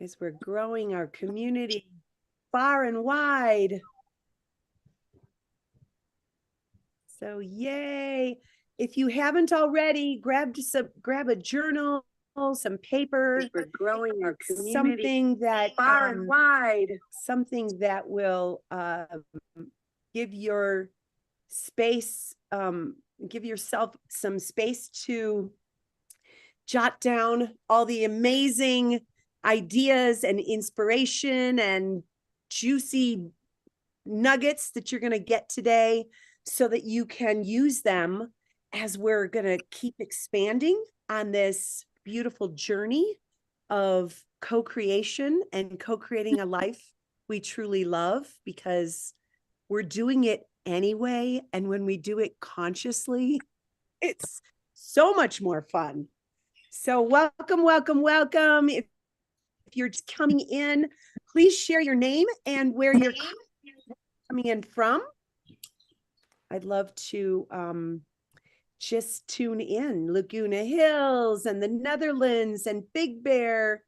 as we're growing our community far and wide. So yay. If you haven't already, grab a journal, some paper. We're growing our community something that far and wide. Something that will give your space, give yourself some space to jot down all the amazing ideas and inspiration and juicy nuggets that you're going to get today, so that you can use them as we're going to keep expanding on this beautiful journey of co-creation and co-creating a life we truly love, because we're doing it anyway. And when we do it consciously, it's so much more fun. So welcome, welcome, welcome. If you're just coming in, please share your name and where you're coming in from. I'd love to just tune in. Laguna Hills and the Netherlands and Big Bear.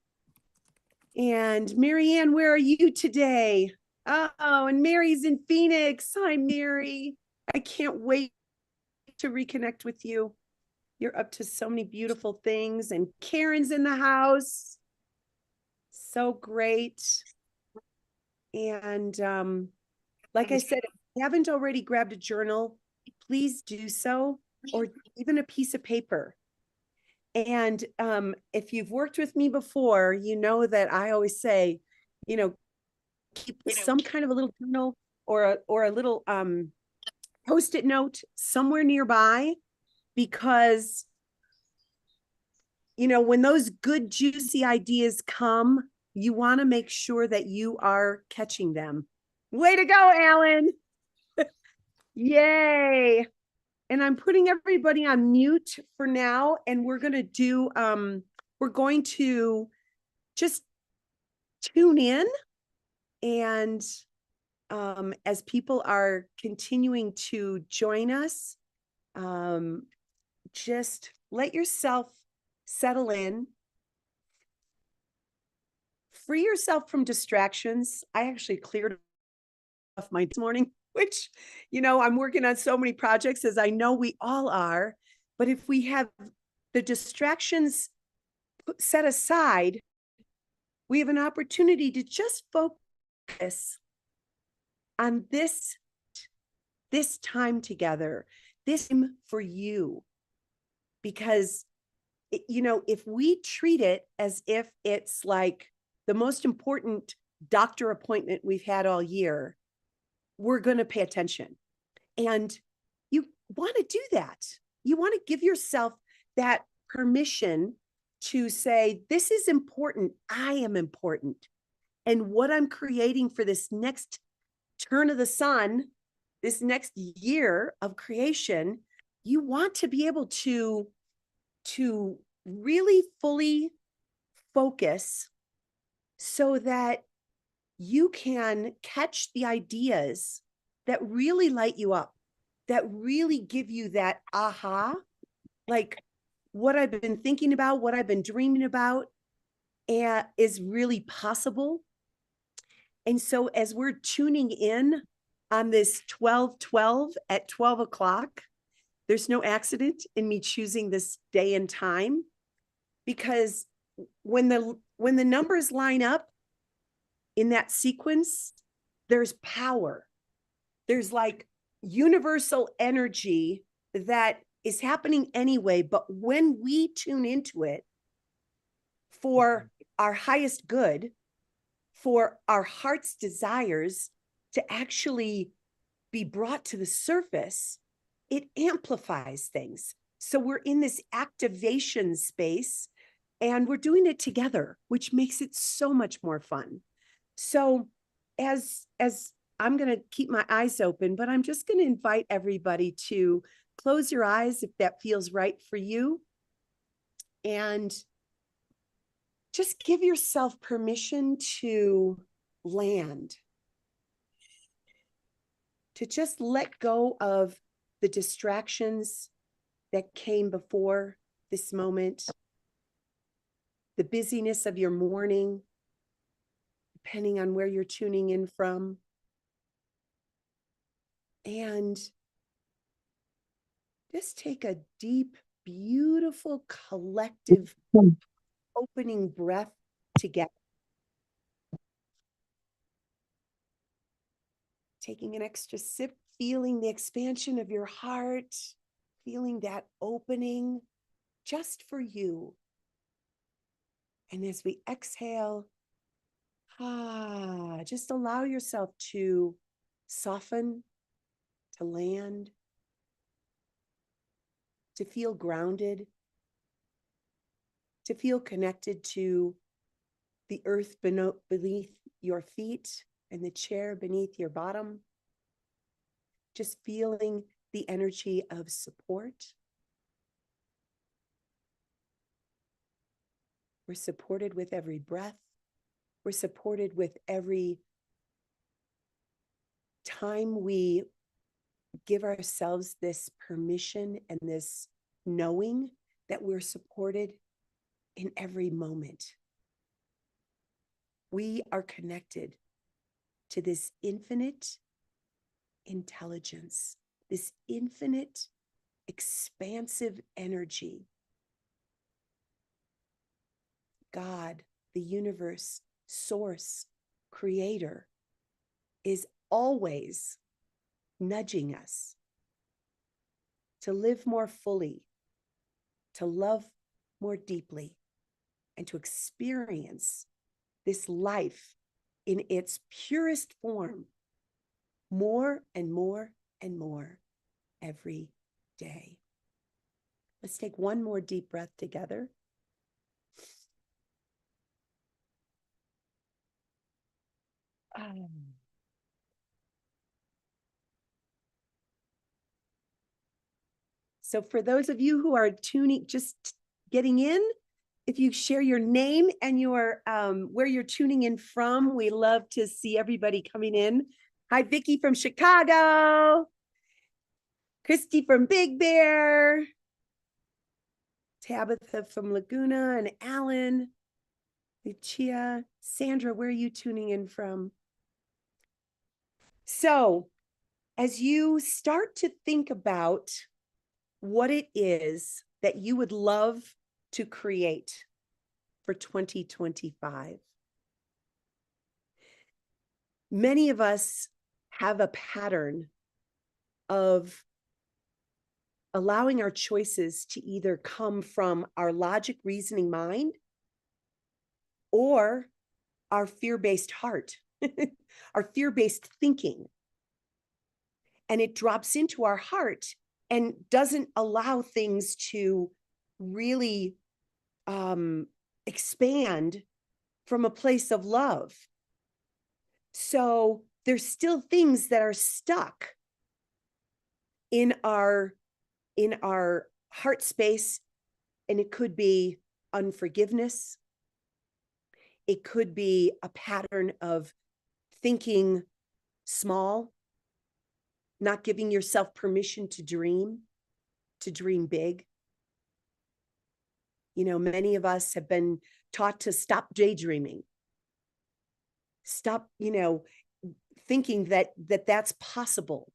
And Marianne, where are you today? Oh, and Mary's in Phoenix. Hi, Mary. I can't wait to reconnect with you. You're up to so many beautiful things. And Karen's in the house. So great. And like I said, if you haven't already grabbed a journal, please do so, or even a piece of paper. And if you've worked with me before, you know that I always say, keep some kind of a little journal or a little Post-it note somewhere nearby, because when those good juicy ideas come, you want to make sure that you are catching them. Way to go, Alan. Yay. And I'm putting everybody on mute for now, and we're going to just tune in, and as people are continuing to join us, just let yourself settle in, free yourself from distractions. I actually cleared off my this morning, which, I'm working on so many projects, as I know we all are. But if we have the distractions set aside, we have an opportunity to just focus on this time together, this time for you. Because, if we treat it as if it's like the most important doctor appointment we've had all year, we're going to pay attention. And you want to do that. You want to give yourself that permission to say, this is important. I am important. And what I'm creating for this next turn of the sun, this next year of creation, you want to be able to really fully focus, so that you can catch the ideas that really light you up, that really give you that aha, like what I've been thinking about, what I've been dreaming about, is really possible. And so as we're tuning in on this 12/12 at 12 o'clock, there's no accident in me choosing this day and time, because when the numbers line up in that sequence, there's power. There's like universal energy that is happening anyway. But when we tune into it for our highest good, for our heart's desires to actually be brought to the surface, it amplifies things. So we're in this activation space, and we're doing it together, which makes it so much more fun. So as I'm going to keep my eyes open, but I'm just going to invite everybody to close your eyes if that feels right for you, and just give yourself permission to land, to just let go of the distractions that came before this moment, the busyness of your morning, depending on where you're tuning in from. And just take a deep, beautiful, collective opening breath together. Taking an extra sip, feeling the expansion of your heart, feeling that opening just for you. And as we exhale, just allow yourself to soften, to land, to feel grounded, to feel connected to the earth beneath your feet and the chair beneath your bottom. Just feeling the energy of support. We're supported with every breath. We're supported with every time we give ourselves this permission and this knowing that we're supported in every moment. We are connected to this infinite intelligence, this infinite, expansive energy. God, the universe, source, creator, is always nudging us to live more fully, to love more deeply, and to experience this life in its purest form more and more and more every day. Let's take one more deep breath together. So for those of you who are just getting in, if you share your name and your where you're tuning in from, we love to see everybody coming in. Hi, Vicki from Chicago. Christy from Big Bear. Tabitha from Laguna and Alan. Lucia. Sandra, where are you tuning in from? So as you start to think about what it is that you would love to create for 2025. Many of us have a pattern of allowing our choices to either come from our logic reasoning mind or our fear-based heart, our fear-based thinking. And it drops into our heart and doesn't allow things to really expand from a place of love. So there's still things that are stuck in our heart space, and it could be unforgiveness. It could be a pattern of thinking small, not giving yourself permission to dream big. You know, many of us have been taught to stop daydreaming. Stop, thinking that that's possible.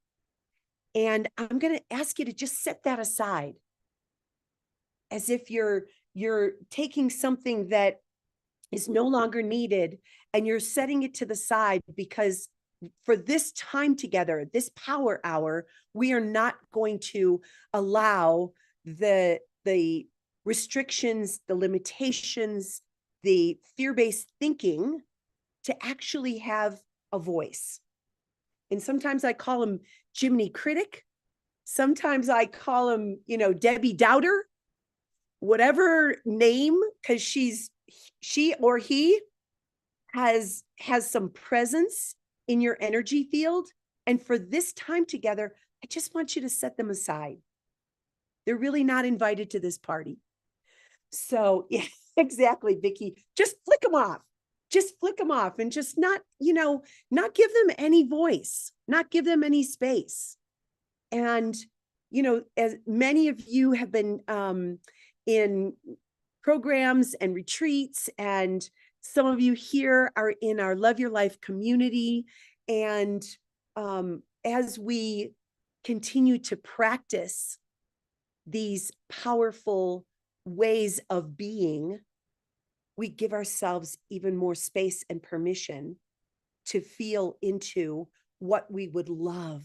And I'm going to ask you to just set that aside as if you're taking something that is no longer needed and you're setting it to the side, because for this time together, this power hour, we are not going to allow the restrictions, the limitations, the fear-based thinking to actually have a voice. And sometimes I call him Jiminy Critic. Sometimes I call him, Debbie Doubter, whatever name, because she or he has some presence in your energy field. And for this time together, I just want you to set them aside. They're really not invited to this party. So yeah, exactly, Vicki. Just flick them off. Just flick them off and just not give them any voice, not give them any space. And, as many of you have been in programs and retreats and Some of you here are in our Love Your Life community. And as we continue to practice these powerful ways of being, we give ourselves even more space and permission to feel into what we would love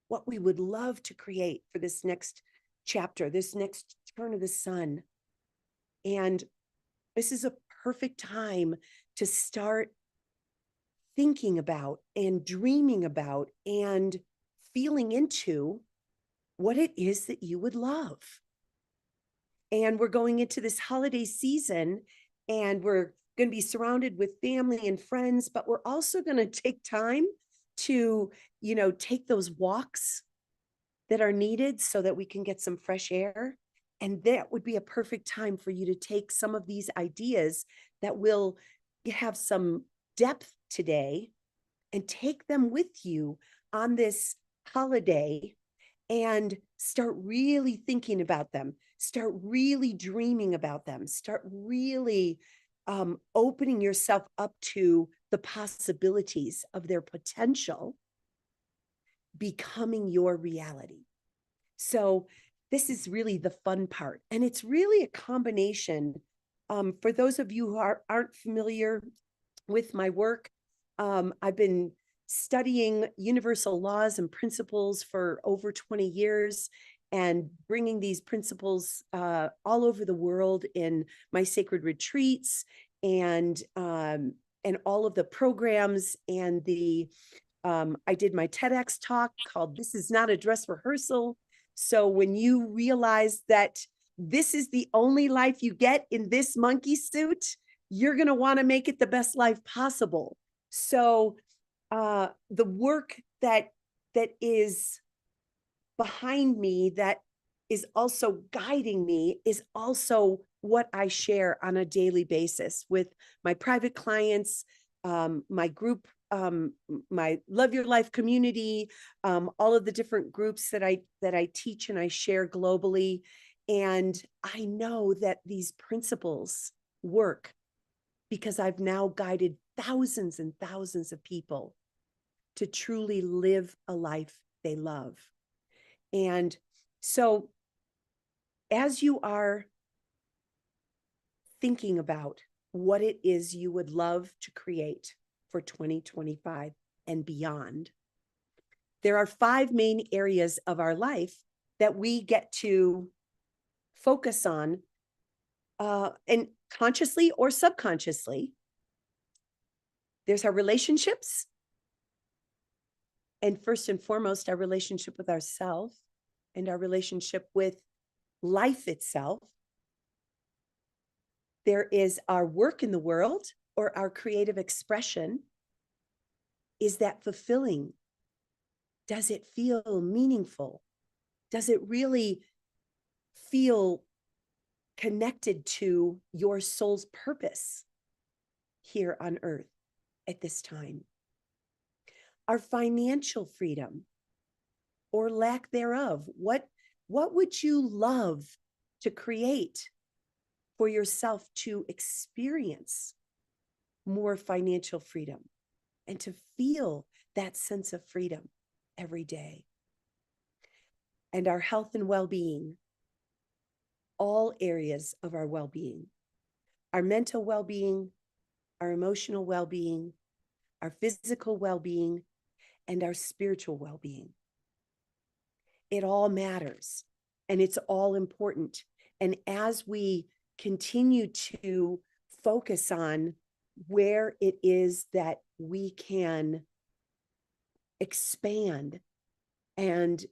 to create for this next chapter, this next turn of the sun. And this is a perfect time to start thinking about and dreaming about and feeling into what it is that you would love. And we're going into this holiday season, and we're going to be surrounded with family and friends, but we're also going to take time to, take those walks that are needed so that we can get some fresh air. And that would be a perfect time for you to take some of these ideas that will have some depth today and take them with you on this holiday and start really thinking about them, start really dreaming about them, start really opening yourself up to the possibilities of their potential becoming your reality. So this is really the fun part. And it's really a combination. For those of you who aren't familiar with my work, I've been studying universal laws and principles for over 20 years and bringing these principles all over the world in my sacred retreats and all of the programs and I did my TEDx talk called "This is not a dress rehearsal." So when you realize that this is the only life you get in this monkey suit, you're going to want to make it the best life possible. So the work that is behind me, that is also guiding me, is also what I share on a daily basis with my private clients, my group, my Love Your Life community, all of the different groups that I teach and I share globally. And I know that these principles work because I've now guided thousands and thousands of people to truly live a life they love. And so as you are thinking about what it is you would love to create for 2025 and beyond, there are 5 main areas of our life that we get to focus on, and consciously or subconsciously. There's our relationships, and first and foremost, our relationship with ourselves and our relationship with life itself. There is our work in the world or our creative expression. Is that fulfilling? Does it feel meaningful? Does it really feel connected to your soul's purpose here on earth at this time? Our financial freedom or lack thereof. What would you love to create for yourself to experience more financial freedom and to feel that sense of freedom every day? And our health and well-being, all areas of our well-being, our mental well-being, our emotional well-being, our physical well-being, and our spiritual well-being. It all matters and it's all important. And as we continue to focus on where it is that we can expand and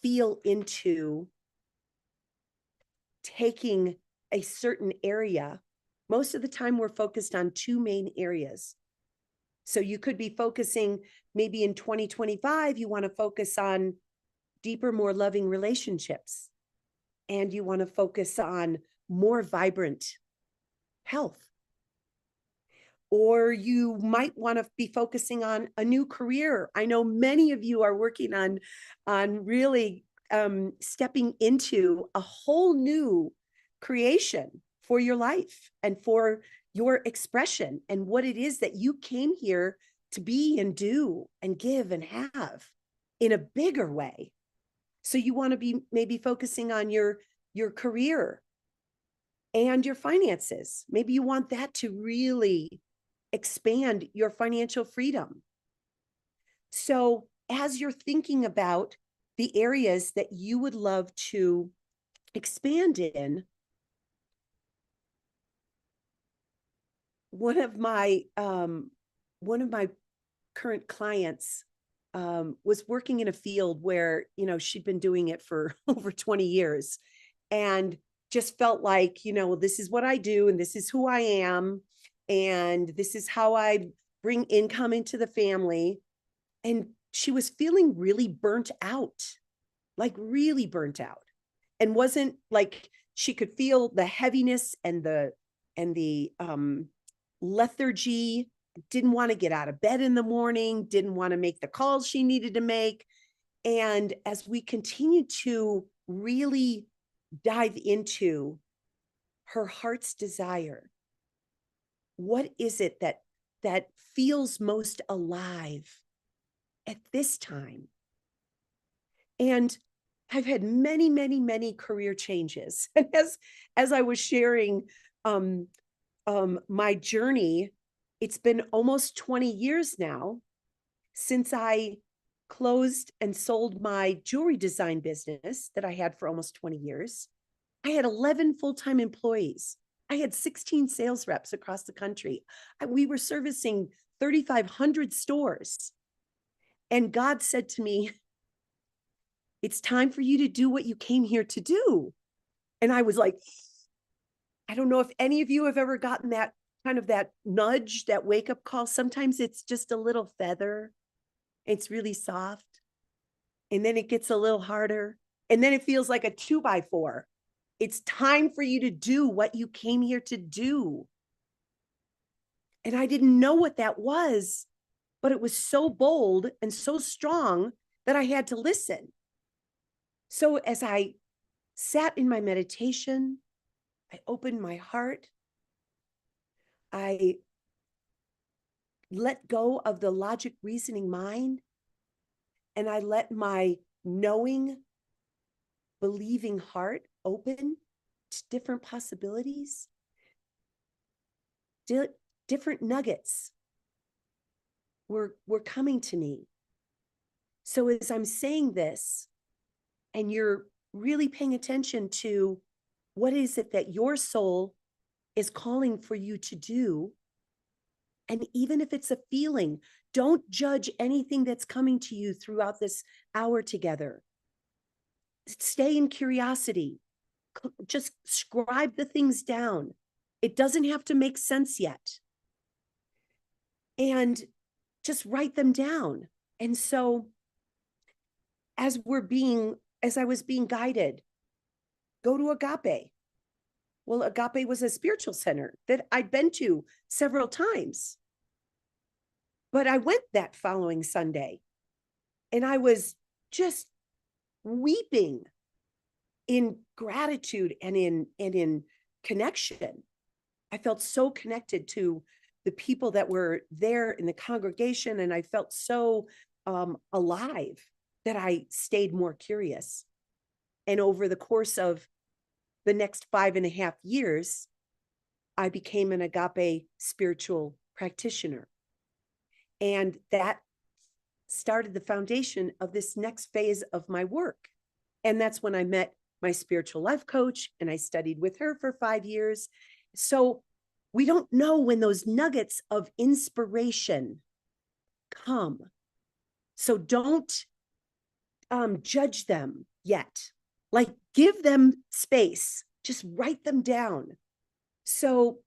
feel into taking a certain area, most of the time we're focused on 2 main areas. So you could be focusing maybe in 2025, you want to focus on deeper, more loving relationships, and you want to focus on more vibrant health. Or you might want to be focusing on a new career. I know many of you are working on really stepping into a whole new creation for your life and for your expression and what it is that you came here to be and do and give and have in a bigger way. So you want to be maybe focusing on your career and your finances. Maybe you want that to really expand your financial freedom. So as you're thinking about the areas that you would love to expand in, one of my current clients was working in a field where, you know, she'd been doing it for over 20 years and just felt like, you know, this is what I do and this is who I am and this is how I bring income into the family. And she was feeling really burnt out, like really burnt out, and wasn't like, she could feel the heaviness and the lethargy, didn't want to get out of bed in the morning, didn't want to make the calls she needed to make. And as we continue to really dive into her heart's desire, what is it that feels most alive at this time? And I've had many, many, many career changes. And as I was sharing my journey, it's been almost 20 years now since I closed and sold my jewelry design business that I had for almost 20 years. I had 11 full-time employees. I had 16 sales reps across the country. We were servicing 3,500 stores. And God said to me, it's time for you to do what you came here to do. And I was like, I don't know if any of you have ever gotten that kind of that nudge, that wake up call. Sometimes it's just a little feather. It's really soft. And then it gets a little harder. And then it feels like a 2x4. It's time for you to do what you came here to do. And I didn't know what that was, but it was so bold and so strong that I had to listen. So as I sat in my meditation, I opened my heart. I let go of the logic reasoning mind, and I let my knowing, believing heart open to different possibilities, different nuggets were coming to me. So as I'm saying this, and you're really paying attention to what is it that your soul is calling for you to do, and even if it's a feeling, don't judge anything that's coming to you throughout this hour together. Stay in curiosity. Just scribe the things down. It doesn't have to make sense yet. And just write them down. And so as I was being guided, go to Agape. Well, Agape was a spiritual center that I'd been to several times. But I went that following Sunday, and I was just weeping in gratitude and in connection. I felt so connected to the people that were there in the congregation, and I felt so alive that I stayed more curious. And over the course of the next 5.5 years, I became an Agape spiritual practitioner. And that started the foundation of this next phase of my work. And that's when I met my spiritual life coach, and I studied with her for 5 years. So we don't know when those nuggets of inspiration come. So don't judge them yet. Like, give them space. Just write them down. So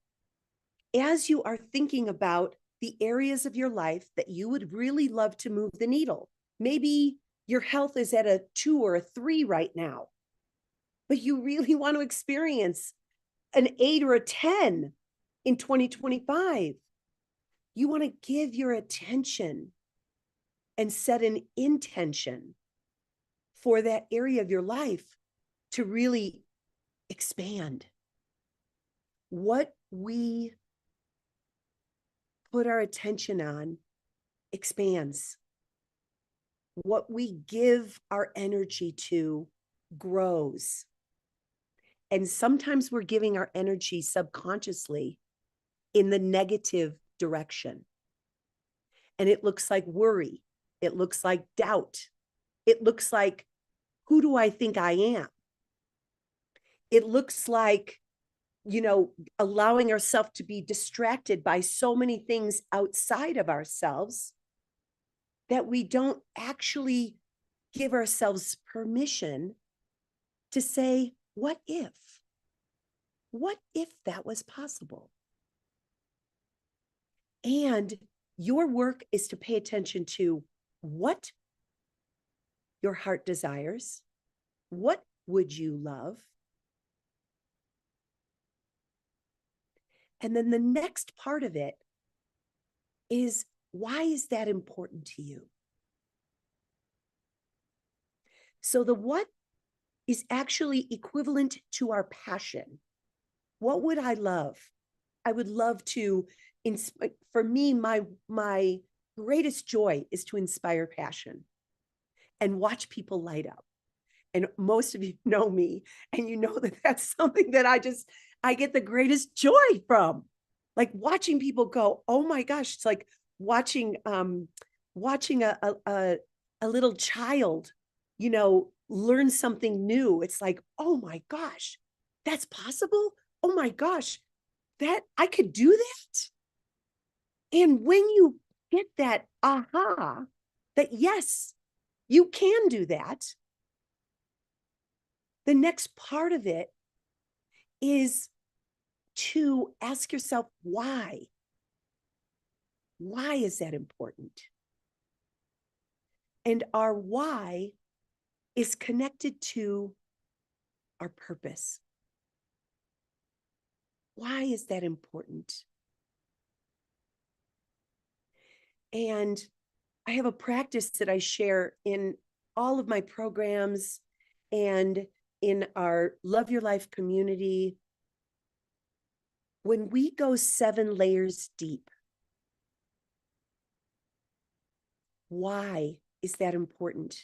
as you are thinking about the areas of your life that you would really love to move the needle, maybe your health is at a 2 or a 3 right now, but you really want to experience an 8 or a 10 in 2025. You want to give your attention and set an intention for that area of your life to really expand. What we put our attention on expands. What we give our energy to grows. And sometimes we're giving our energy subconsciously in the negative direction. And it looks like worry. It looks like doubt. It looks like, who do I think I am? It looks like, allowing ourselves to be distracted by so many things outside of ourselves that we don't actually give ourselves permission to say, what if? What if that was possible? And your work is to pay attention to what your heart desires. What would you love? And then the next part of it is, why is that important to you? So the what is actually equivalent to our passion. What would I love? I would love to, for me, my greatest joy is to inspire passion and watch people light up. And most of you know me, and you know that that's something that I get the greatest joy from. Like watching people go, oh my gosh, it's like watching a little child, learn something new. It's like, oh my gosh, that's possible. Oh my gosh, that I could do that. And when you get that aha, that yes, you can do that, the next part of it is to ask yourself, why? Why is that important? And our why is connected to our purpose. Why is that important? And I have a practice that I share in all of my programs and in our Love Your Life community. When we go 7 layers deep, why is that important?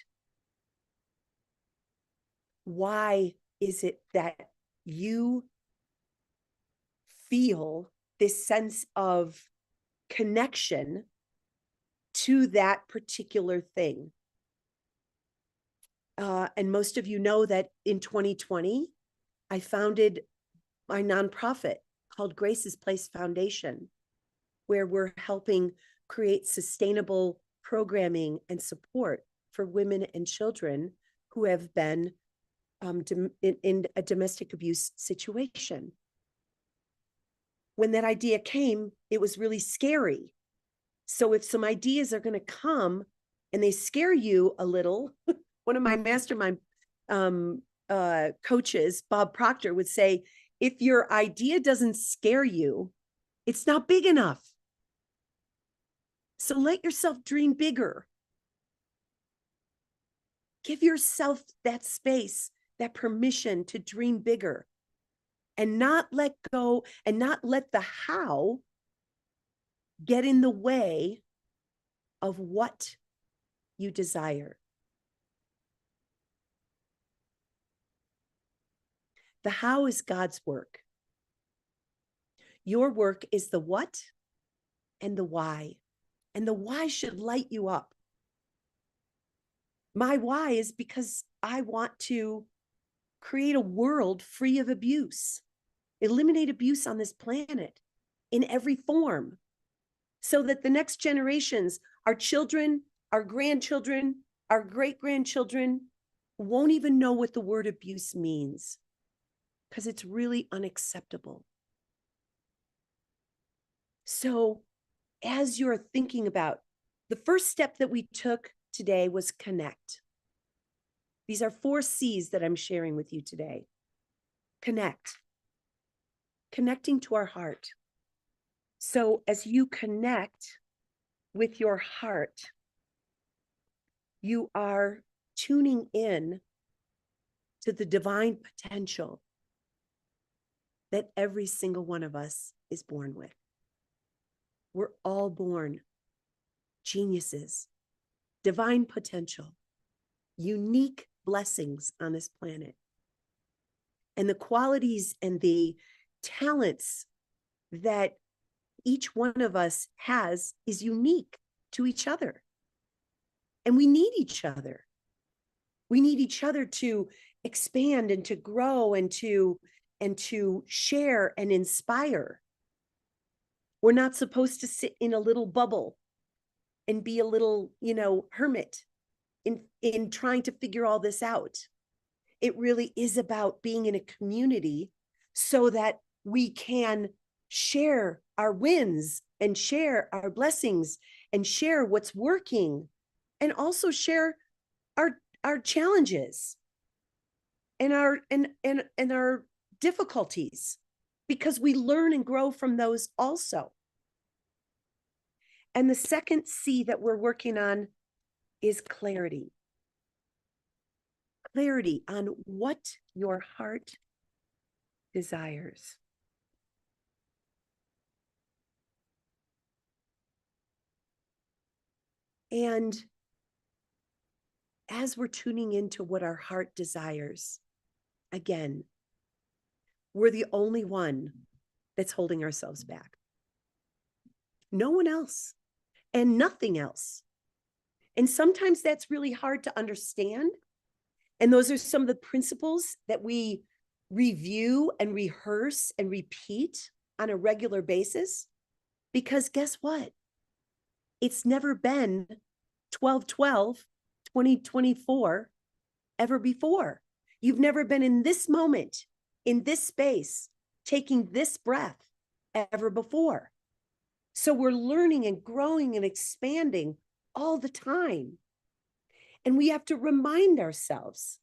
Why is it that you feel this sense of connection to that particular thing? And most of you know that in 2020, I founded my nonprofit called Grace's Place Foundation, where we're helping create sustainable programming and support for women and children who have been in a domestic abuse situation. When that idea came, it was really scary. So if some ideas are going to come and they scare you a little, one of my mastermind coaches, Bob Proctor, would say, if your idea doesn't scare you, it's not big enough. So let yourself dream bigger. Give yourself that space, that permission to dream bigger, and not let go and not let the how get in the way of what you desire. The how is God's work. Your work is the what and the why. And the why should light you up. My why is because I want to create a world free of abuse, eliminate abuse on this planet in every form, so that the next generations, our children, our grandchildren, our great-grandchildren, won't even know what the word abuse means, because it's really unacceptable. So as you're thinking about, the first step that we took today was connect. These are 4 C's that I'm sharing with you today. Connect. Connecting to our heart. So as you connect with your heart, you are tuning in to the divine potential that every single one of us is born with. we're all born geniuses, divine potential, unique blessings on this planet. And the qualities and the talents that each one of us has is unique to each other. And we need each other. We need each other to expand and to grow and to share and inspire. We're not supposed to sit in a little bubble and be a little, hermit in trying to figure all this out. It really is about being in a community so that we can share our wins and share our blessings and share what's working and also share our challenges and our difficulties, because we learn and grow from those also. And the second C that we're working on is clarity. Clarity on what your heart desires. And as we're tuning into what our heart desires, again, we're the only one that's holding ourselves back. No one else and nothing else. And sometimes that's really hard to understand. And those are some of the principles that we review and rehearse and repeat on a regular basis. Because guess what? It's never been 12/12, 2024 ever before. You've never been in this moment, in this space, taking this breath ever before. So we're learning and growing and expanding all the time. And we have to remind ourselves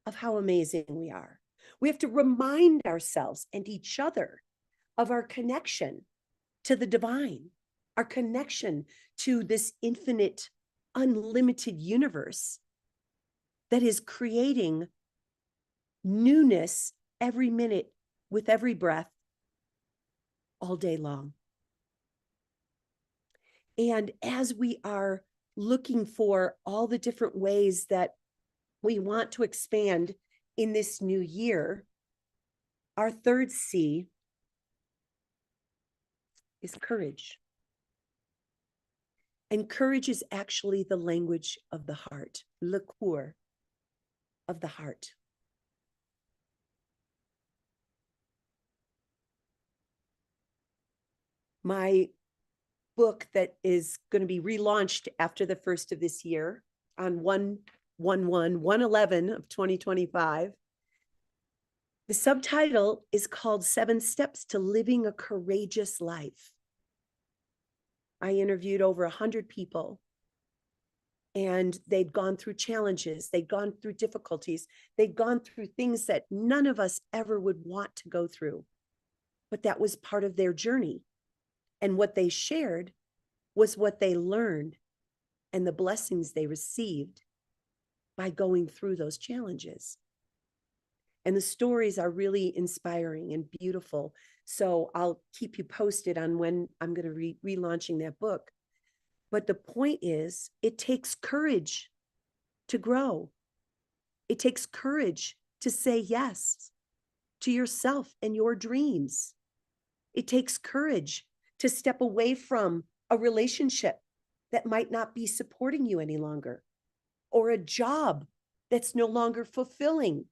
of how amazing we are. We have to remind ourselves and each other of our connection to the divine, our connection to this infinite, unlimited universe that is creating newness every minute with every breath all day long. And as we are looking for all the different ways that we want to expand in this new year, our third C is courage. And courage is actually the language of the heart, le coeur of the heart. My book that is going to be relaunched after the first of this year on 1/11 of 2025. The subtitle is called 7 Steps to Living a Courageous Life. I interviewed over 100 people, and they'd gone through challenges, they'd gone through difficulties, they'd gone through things that none of us ever would want to go through, but that was part of their journey. And what they shared was what they learned and the blessings they received by going through those challenges. And the stories are really inspiring and beautiful. So I'll keep you posted on when I'm going to be relaunching that book. But the point is, it takes courage to grow. It takes courage to say yes to yourself and your dreams. It takes courage to step away from a relationship that might not be supporting you any longer, or a job that's no longer fulfilling,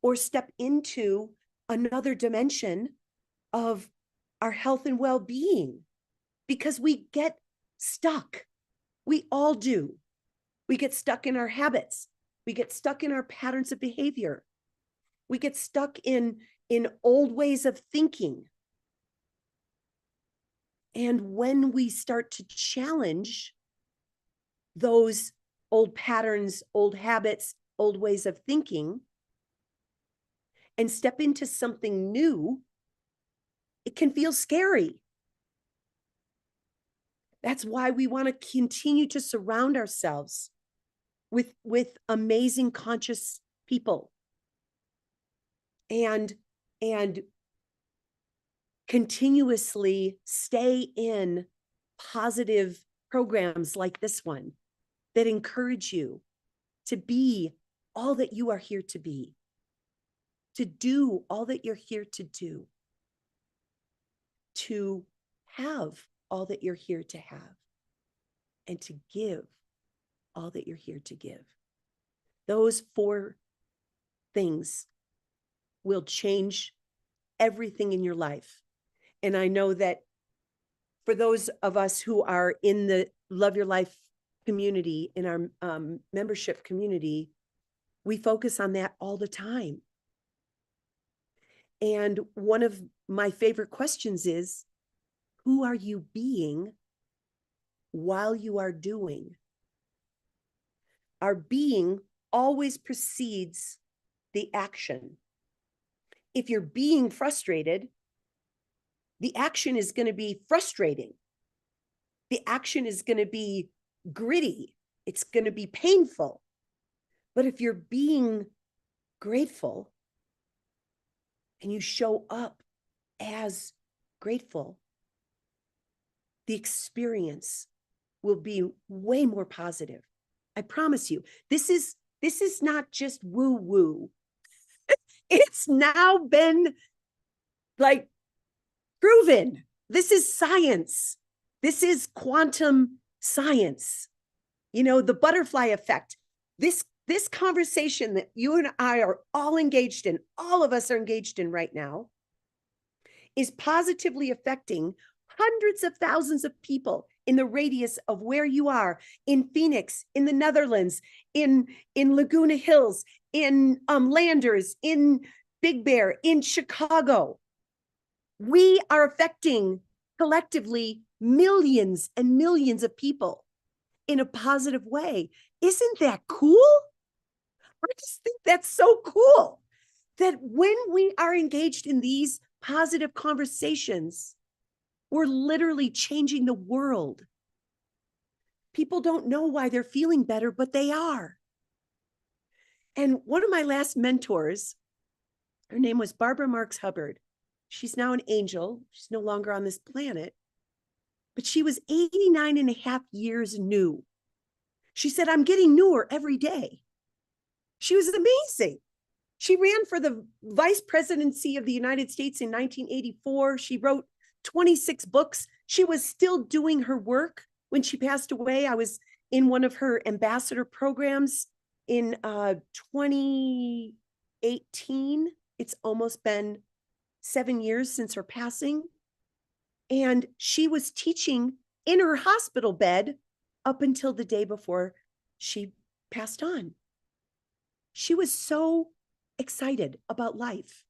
or step into another dimension of our health and well-being, because we get stuck. We all do. We get stuck in our habits. We get stuck in our patterns of behavior. We get stuck in old ways of thinking. And when we start to challenge those old patterns, old habits, old ways of thinking, and step into something new, it can feel scary. That's why we want to continue to surround ourselves with amazing conscious people and continuously stay in positive programs like this one that encourage you to be all that you are here to be, to do all that you're here to do, to have all that you're here to have, and to give all that you're here to give. Those 4 things will change everything in your life. And I know that for those of us who are in the Love Your Life community, in our membership community, we focus on that all the time. And one of my favorite questions is, who are you being while you are doing? Our being always precedes the action. If you're being frustrated, the action is going to be frustrating. The action is going to be gritty. It's going to be painful. But if you're being grateful and you show up as grateful, the experience will be way more positive. I promise you. This is not just woo-woo. It's now been like proven. This is science. This is quantum science. You know, the butterfly effect. This conversation that you and I are all engaged in, all of us are engaged in right now, is positively affecting hundreds of thousands of people in the radius of where you are, in Phoenix, in the Netherlands, in Laguna Hills, in Landers, in Big Bear, in Chicago. We are affecting collectively millions and millions of people in a positive way. Isn't that cool? I just think that's so cool that when we are engaged in these positive conversations, we're literally changing the world. People don't know why they're feeling better, but they are. And one of my last mentors, her name was Barbara Marks Hubbard. She's now an angel. She's no longer on this planet, but she was 89 and a half years new. She said, I'm getting newer every day. She was amazing. She ran for the vice presidency of the United States in 1984. She wrote 26 books. She was still doing her work when she passed away. I was in one of her ambassador programs in 2018. It's almost been 7 years since her passing. And she was teaching in her hospital bed up until the day before she passed on. She was so excited about life.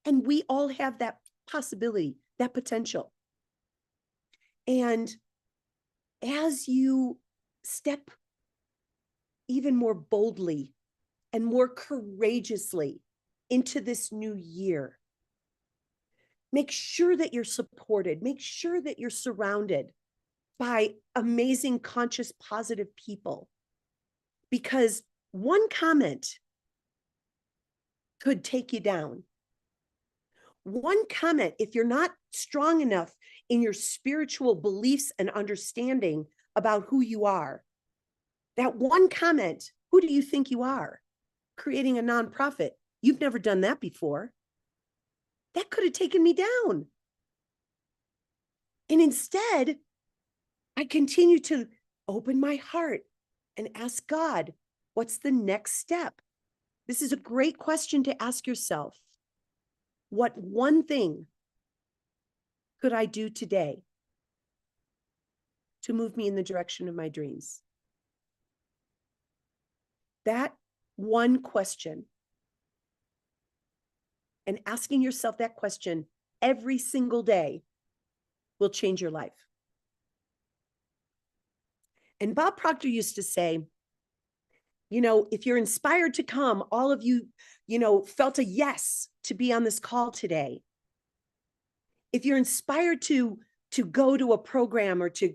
And we all have that possibility, that potential. And as you step even more boldly and more courageously into this new year, make sure that you're supported. Make sure that you're surrounded by amazing, conscious, positive people. Because one comment could take you down. One comment, if you're not strong enough in your spiritual beliefs and understanding about who you are, that one comment, who do you think you are? Creating a nonprofit. You've never done that before. That could have taken me down. And instead, I continue to open my heart and ask God, what's the next step? This is a great question to ask yourself. What one thing could I do today to move me in the direction of my dreams? That one question, and asking yourself that question every single day, will change your life. And Bob Proctor used to say, you know, if you're inspired to come, all of you, you know, felt a yes to be on this call today. If you're inspired to go to a program or to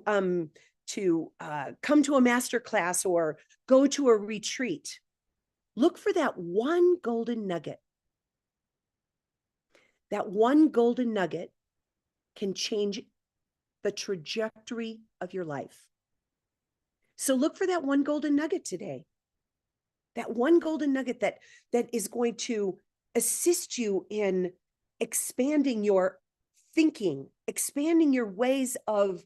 come to a masterclass or go to a retreat, look for that one golden nugget. That one golden nugget can change the trajectory of your life. So look for that one golden nugget today. That one golden nugget that is going to assist you in expanding your thinking, expanding your ways of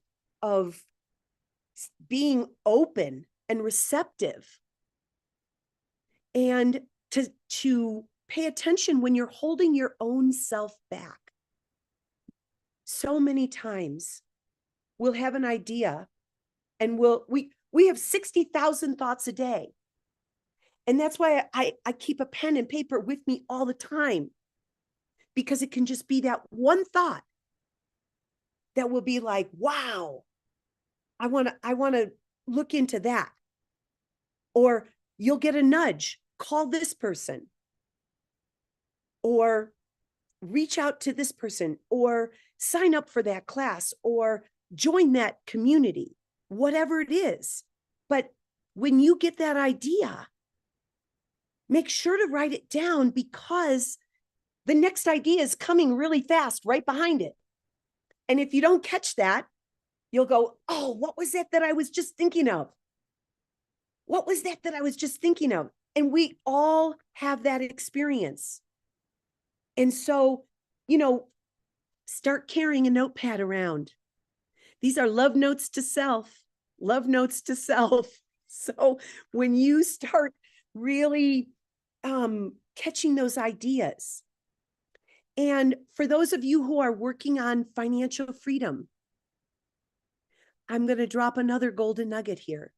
being open and receptive, and to pay attention when you're holding your own self back. So many times we'll have an idea and we have 60,000 thoughts a day. And that's why I keep a pen and paper with me all the time, because it can just be that one thought that will be like, wow, I want to look into that. Or you'll get a nudge, call this person, or reach out to this person, or sign up for that class, or join that community, whatever it is. But when you get that idea, make sure to write it down, because the next idea is coming really fast right behind it. And if you don't catch that, you'll go, oh, what was that I was just thinking of? What was that I was just thinking of? And we all have that experience. And so, start carrying a notepad around. These are love notes to self, love notes to self. So when you start really catching those ideas, and for those of you who are working on financial freedom, I'm going to drop another golden nugget here.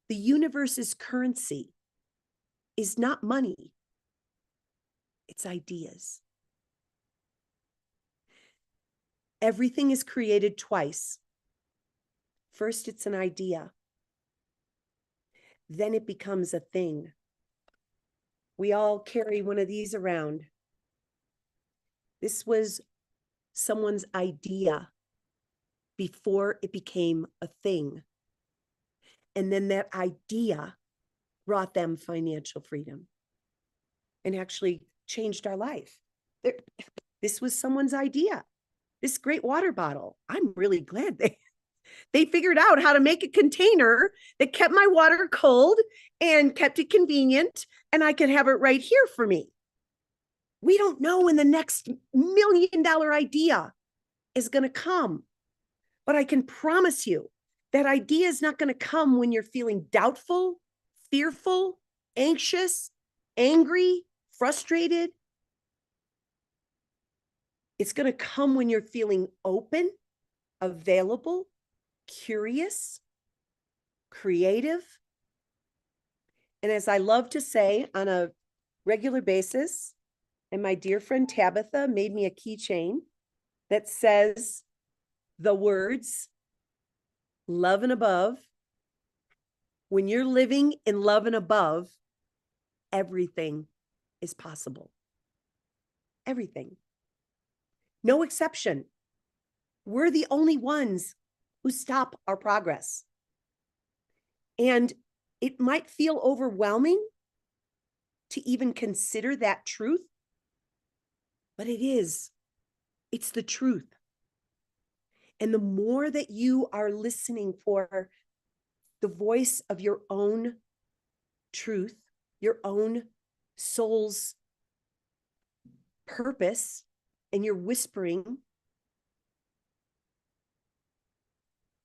The universe's currency is not money, it's ideas. Everything is created twice. First, it's an idea. Then it becomes a thing. We all carry one of these around. This was someone's idea before it became a thing. And then that idea brought them financial freedom and actually changed our life. This was someone's idea. This great water bottle. I'm really glad they figured out how to make a container that kept my water cold and kept it convenient, and I could have it right here for me. We don't know when the next $1 million idea is going to come, but I can promise you that idea is not going to come when you're feeling doubtful, fearful, anxious, angry, frustrated. It's going to come when you're feeling open, available, curious, creative. And as I love to say on a regular basis, and my dear friend Tabitha made me a keychain that says the words love and above. When you're living in love and above, everything is possible. Everything. No exception. We're the only ones who stop our progress. And it might feel overwhelming to even consider that truth, but it is. It's the truth. And the more that you are listening for the voice of your own truth, your own soul's purpose, and you're whispering,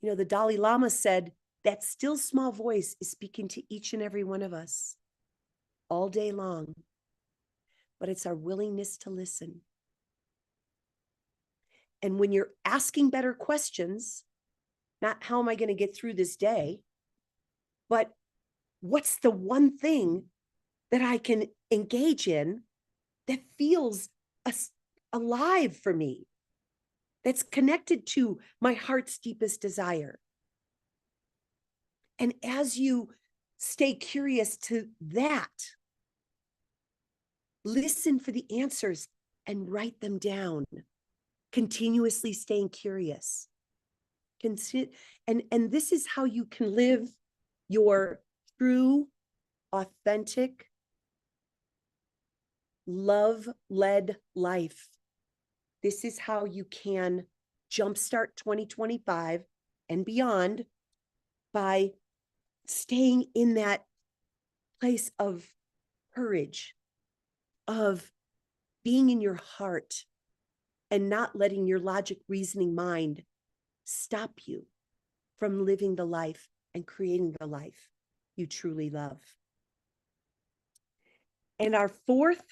the Dalai Lama said that still small voice is speaking to each and every one of us all day long, but it's our willingness to listen. And when you're asking better questions, not how am I going to get through this day, but what's the one thing that I can engage in that feels alive for me, that's connected to my heart's deepest desire. And as you stay curious to that, listen for the answers and write them down, continuously staying curious. And this is how you can live your true, authentic, love-led life. This is how you can jumpstart 2025 and beyond by staying in that place of courage, of being in your heart, and not letting your logic reasoning mind stop you from living the life and creating the life you truly love. And our fourth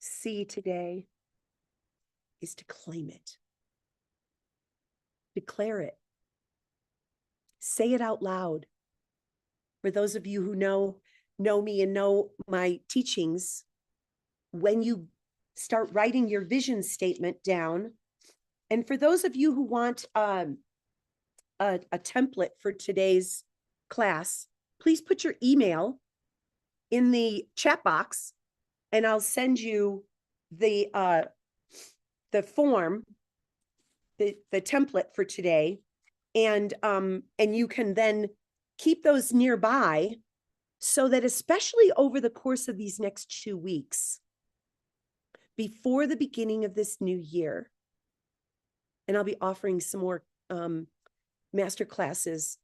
C today is to claim it. Declare it. Say it out loud. For those of you who know me and know my teachings, when you start writing your vision statement down, and for those of you who want a template for today's class, please put your email in the chat box, and I'll send you the form, the template for today, and you can then keep those nearby, so that especially over the course of these next 2 weeks, before the beginning of this new year, and I'll be offering some more master classes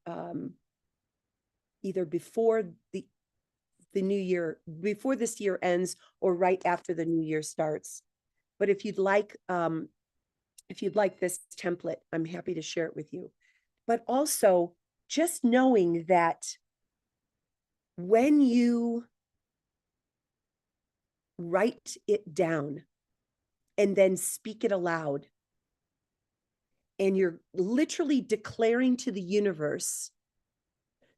either before the new year, before this year ends, or right after the new year starts. But if you'd like this template, I'm happy to share it with you. But also, just knowing that when you write it down and then speak it aloud, and you're literally declaring to the universe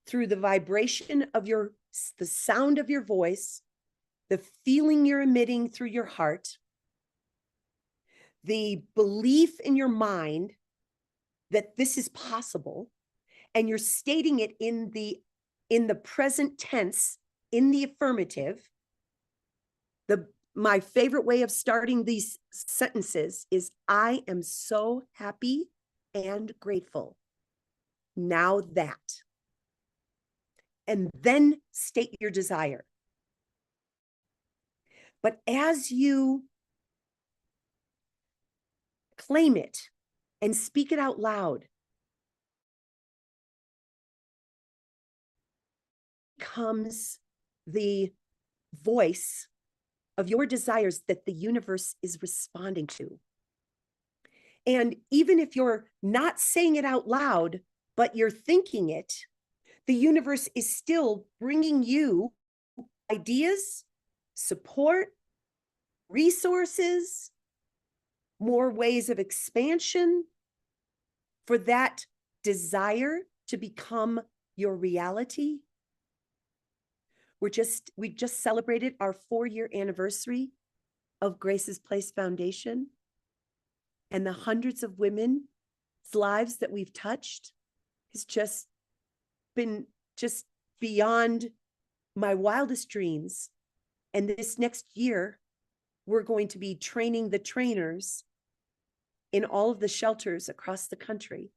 through the vibration of the sound of your voice, the feeling you're emitting through your heart, the belief in your mind that this is possible, and you're stating it in the present tense, in the affirmative. My favorite way of starting these sentences is, I am so happy and grateful. Now that. And then state your desire. But as you claim it and speak it out loud, comes the voice of your desires that the universe is responding to. And even if you're not saying it out loud, but you're thinking it, the universe is still bringing you ideas, support, resources, more ways of expansion for that desire to become your reality. We just celebrated our 4-year anniversary of Grace's Place Foundation, and the hundreds of women's lives that we've touched has just been beyond my wildest dreams. And this next year, we're going to be training the trainers in all of the shelters across the country,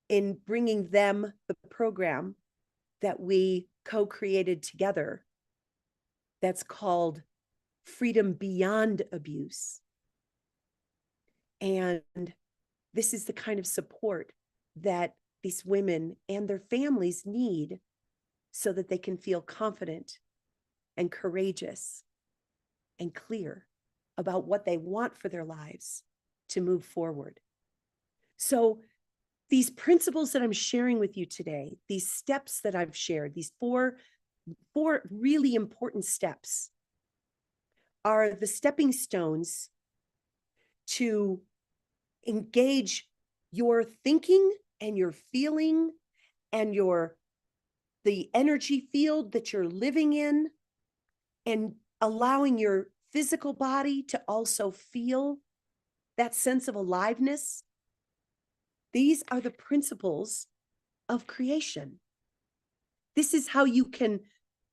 in bringing them the program that we co-created together that's called Freedom Beyond Abuse. And this is the kind of support that these women and their families need, so that they can feel confident and courageous and clear about what they want for their lives to move forward. So these principles that I'm sharing with you today, these steps that I've shared, these four really important steps, are the stepping stones to engage your thinking and your feeling and the energy field that you're living in, and allowing your physical body to also feel that sense of aliveness. These are the principles of creation. This is how you can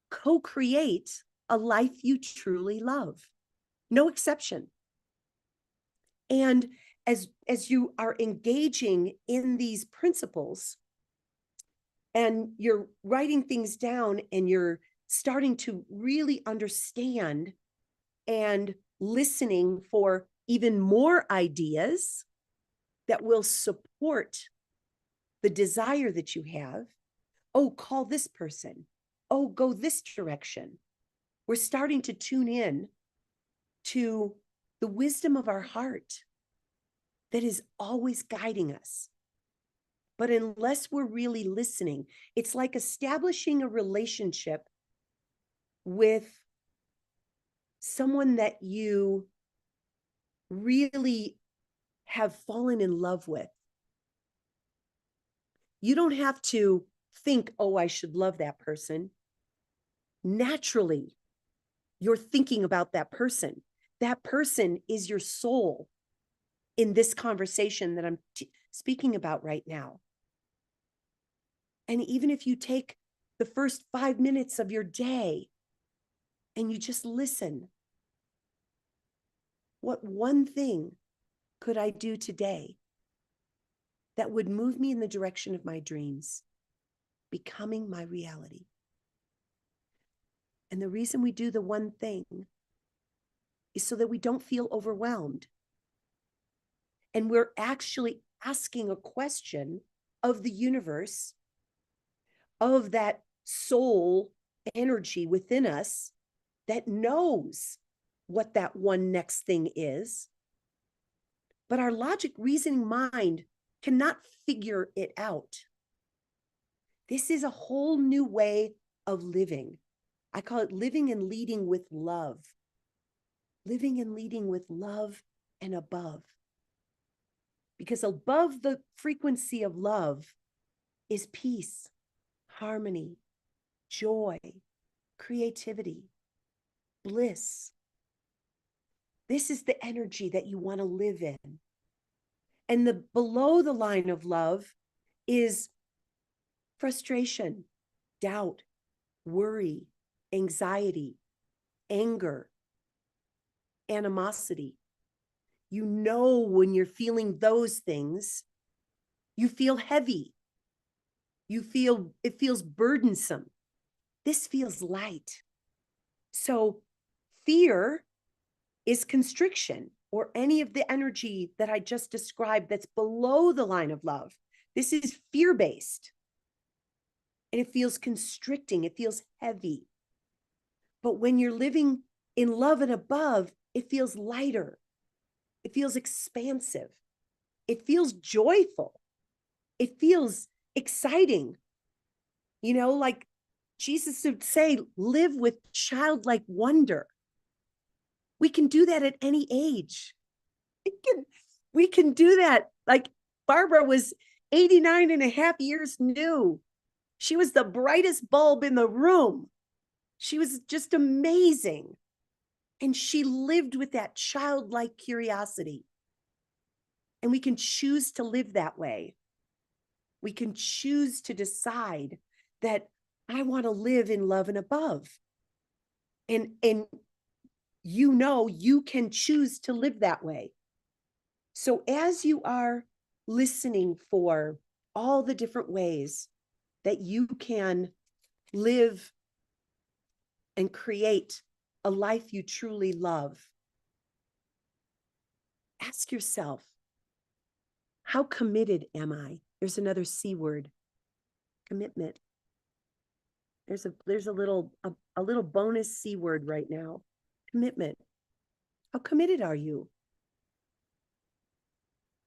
co-create a life you truly love. No exception. And as you are engaging in these principles, and you're writing things down and you're starting to really understand and listening for even more ideas that will support the desire that you have. Oh, call this person. Oh, go this direction. We're starting to tune in to the wisdom of our heart that is always guiding us. But unless we're really listening, it's like establishing a relationship with someone that you really have fallen in love with. You don't have to think, oh, I should love that person. Naturally, you're thinking about that person. That person is your soul in this conversation that I'm speaking about right now. And even if you take the first 5 minutes of your day and you just listen, what one thing could I do today that would move me in the direction of my dreams, becoming my reality? And the reason we do the one thing is so that we don't feel overwhelmed. And we're actually asking a question of the universe, of that soul energy within us that knows what that one next thing is. But our logic reasoning mind cannot figure it out. This is a whole new way of living. I call it living and leading with love. Living and leading with love and above. Because above the frequency of love is peace, harmony, joy, creativity, bliss. This is the energy that you want to live in. And the below the line of love is frustration, doubt, worry, anxiety, anger, animosity. You know, when you're feeling those things, you feel heavy. It feels burdensome. This feels light. So fear is constriction, or any of the energy that I just described that's below the line of love. This is fear-based. And it feels constricting. It feels heavy. But when you're living in love and above, it feels lighter. It feels expansive. It feels joyful. It feels exciting. You know, like Jesus would say, live with childlike wonder. We can do that at any age. We can do that. Like Barbara was 89 and a half years new. She was the brightest bulb in the room. She was just amazing. And she lived with that childlike curiosity. And we can choose to live that way. We can choose to decide that I want to live in love and above. And you know, you can choose to live that way. So as you are listening for all the different ways that you can live and create a life you truly love, ask yourself, how committed am I? There's another C word, commitment. There's a little bonus C word right now, commitment. How committed are you?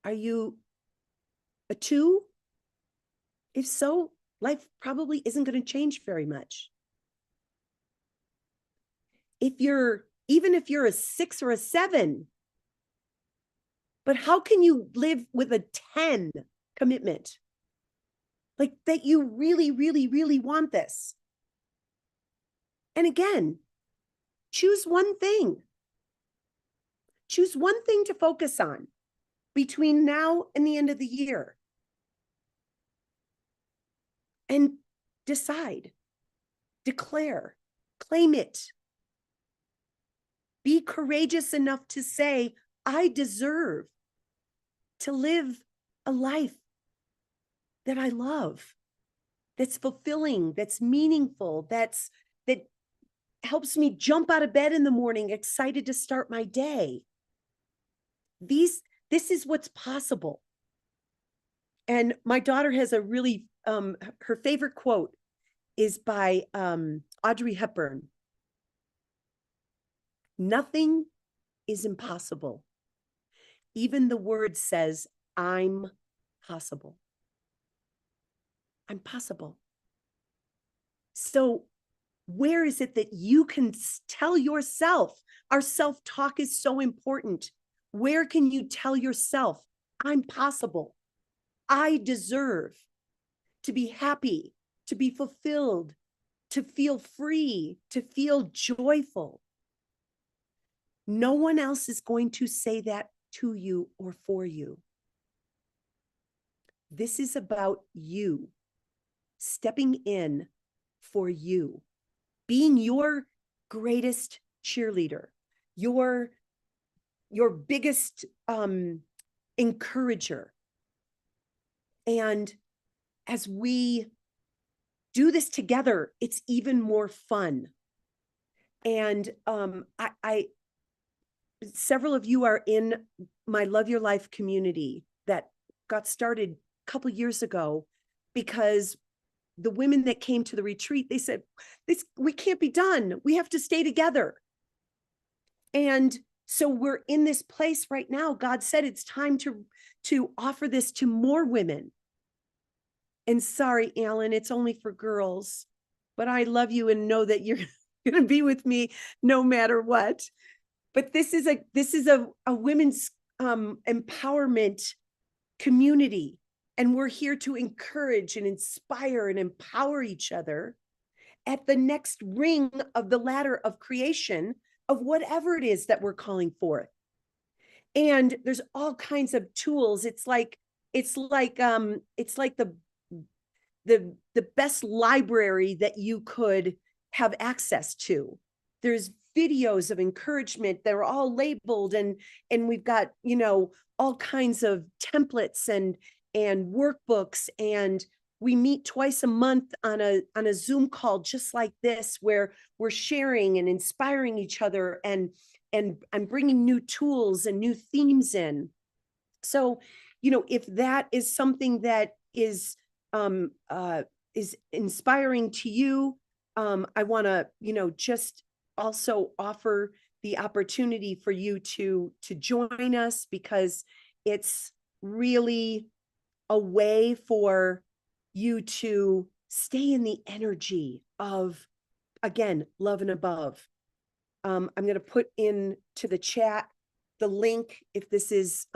Are you a 2? If so, life probably isn't going to change very much. Even if you're a 6 or a 7, but how can you live with a 10 commitment? Like that you really, really, really want this. And again, choose one thing. Choose one thing to focus on between now and the end of the year. And decide, declare, claim it. Be courageous enough to say, I deserve to live a life that I love, that's fulfilling, that's meaningful, that helps me jump out of bed in the morning, excited to start my day. This is what's possible. And my daughter has a really, her favorite quote is by Audrey Hepburn. Nothing is impossible. Even the word says, I'm possible. I'm possible. So where is it that you can tell yourself? Our self-talk is so important. Where can you tell yourself, I'm possible. I deserve to be happy, to be fulfilled, to feel free, to feel joyful. No one else is going to say that to you or for you. This is about you stepping in for you, being your greatest cheerleader, your biggest encourager. And as we do this together, it's even more fun. And several of you are in my Love Your Life community that got started a couple years ago, because the women that came to the retreat, they said, we can't be done. We have to stay together. And so we're in this place right now. God said it's time to offer this to more women. And sorry, Alan, it's only for girls, but I love you and know that you're going to be with me no matter what. But this is a women's empowerment community. And we're here to encourage and inspire and empower each other at the next ring of the ladder of creation of whatever it is that we're calling forth. And there's all kinds of tools. It's like the best library that you could have access to. There's videos of encouragement that are all labeled, and we've got, all kinds of templates and workbooks, and we meet twice a month on a Zoom call just like this, where we're sharing and inspiring each other, and I'm bringing new tools and new themes in. So, if that is something that is inspiring to you, I want to, just also offer the opportunity for you to join us, because it's really a way for you to stay in the energy of, again, love and above. I'm going to put into the chat the link if this is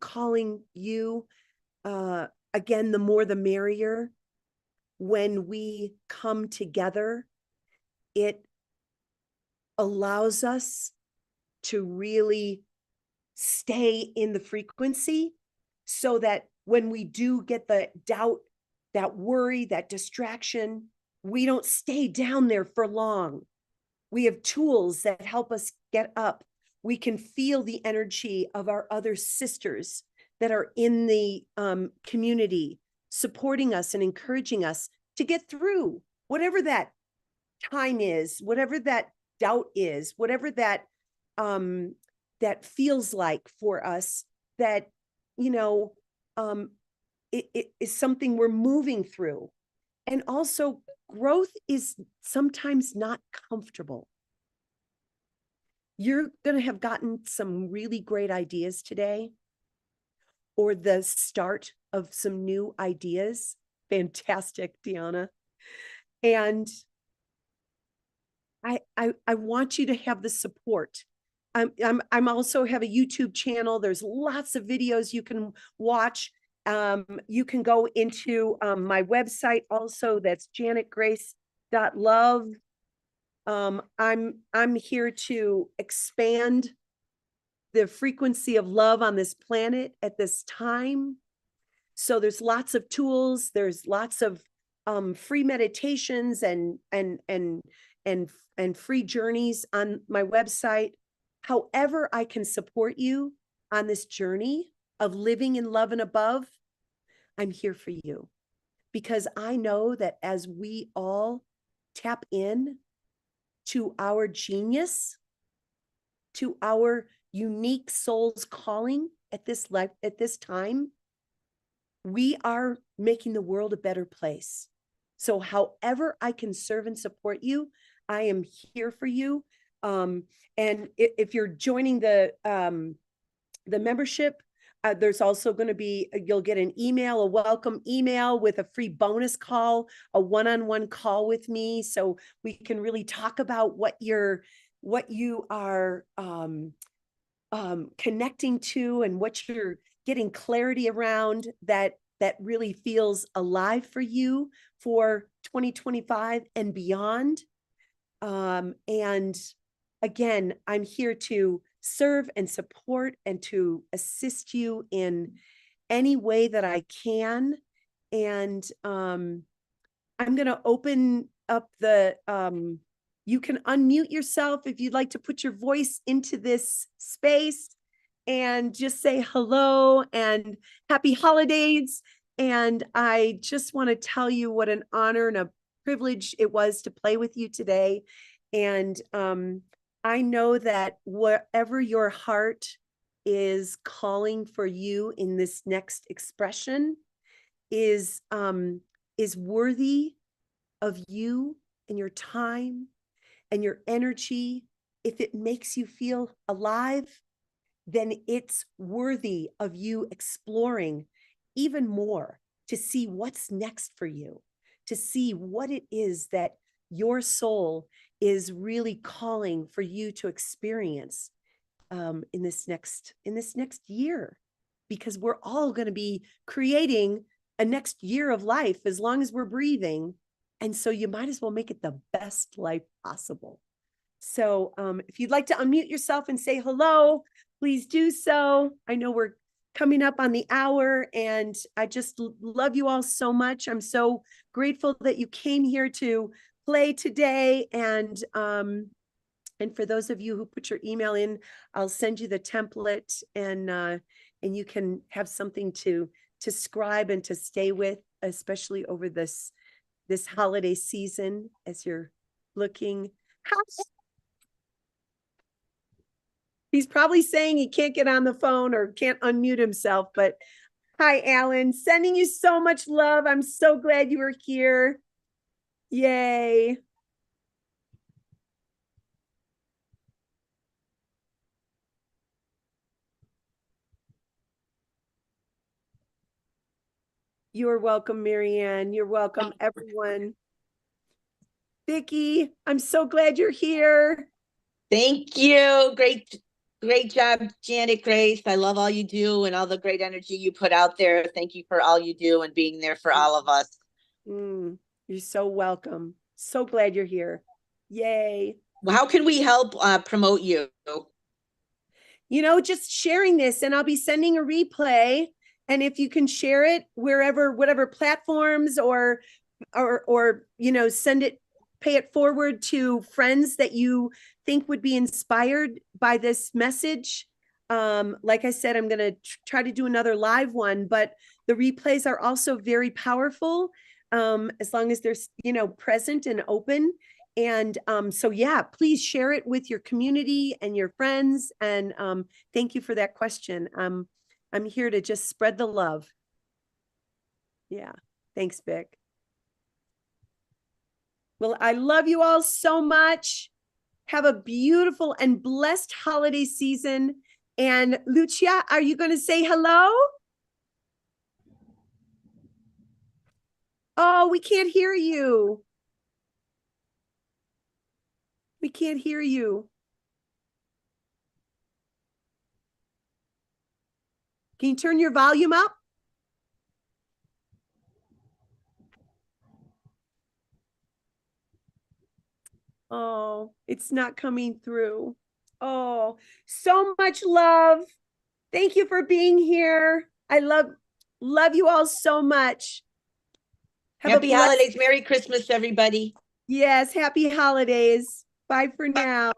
calling you. Again, the more the merrier. When we come together, it allows us to really stay in the frequency, so that when we do get the doubt, that worry, that distraction, we don't stay down there for long. We have tools that help us get up. We can feel the energy of our other sisters that are in the community, supporting us and encouraging us to get through whatever that time is, whatever that doubt is, whatever that that feels like for us, that it is something we're moving through. And also, growth is sometimes not comfortable. You're going to have gotten some really great ideas today, or the start of some new ideas. Fantastic, Deanna. And I want you to have the support. I'm also have a YouTube channel. There's lots of videos you can watch. You can go into my website also. That's janetgrace.love. I'm here to expand the frequency of love on this planet at this time. So there's lots of tools. There's lots of free meditations and free journeys on my website. However I can support you on this journey of living in love and above, I'm here for you, because I know that as we all tap in to our genius, to our unique soul's calling at this life, at this time, we are making the world a better place. So however I can serve and support you, I am here for you. And if you're joining the membership, there's also going to be, you'll get an email, a welcome email with a free bonus call, a one-on-one call with me. So we can really talk about what you are connecting to and what you're getting clarity around that really feels alive for you for 2025 and beyond. And again, I'm here to serve and support and to assist you in any way that I can. And I'm going to open up the, you can unmute yourself if you'd like to put your voice into this space and just say hello and happy holidays. And I just want to tell you what an honor and a privilege it was to play with you today. And I know that wherever your heart is calling for you in this next expression is worthy of you and your time and your energy. If it makes you feel alive, then it's worthy of you exploring even more to see what's next for you, to see what it is that your soul is really calling for you to experience in this next year, because we're all going to be creating a next year of life as long as we're breathing. And so you might as well make it the best life possible. So if you'd like to unmute yourself and say hello, please do so. I know we're coming up on the hour, and I just love you all so much. I'm so grateful that you came here to play today. And for those of you who put your email in, I'll send you the template, and you can have something to scribe and to stay with, especially over this holiday season as you're looking. He's probably saying he can't get on the phone or can't unmute himself, but hi, Alan, sending you so much love. I'm so glad you were here. Yay. You're welcome, Marianne. You're welcome, everyone. Vicki, I'm so glad you're here. Thank you. Great job, Janet Grace. I love all you do and all the great energy you put out there. Thank you for all you do and being there for all of us. You're so welcome. So glad you're here. Yay. Well, how can we help promote you? Just sharing this, and I'll be sending a replay. And if you can share it wherever, whatever platforms or send it, pay it forward to friends that you think would be inspired by this message. Like I said, I'm going to try to do another live one, but the replays are also very powerful, as long as they're, present and open. And so, yeah, please share it with your community and your friends. And thank you for that question. I'm here to just spread the love. Yeah. Thanks, Vic. Well, I love you all so much. Have a beautiful and blessed holiday season. And Lucia, are you going to say hello? Oh, we can't hear you. We can't hear you. Can you turn your volume up? Oh, it's not coming through. Oh, so much love. Thank you for being here. I love you all so much. Happy holidays. Merry Christmas, everybody. Yes, happy holidays. Bye for now.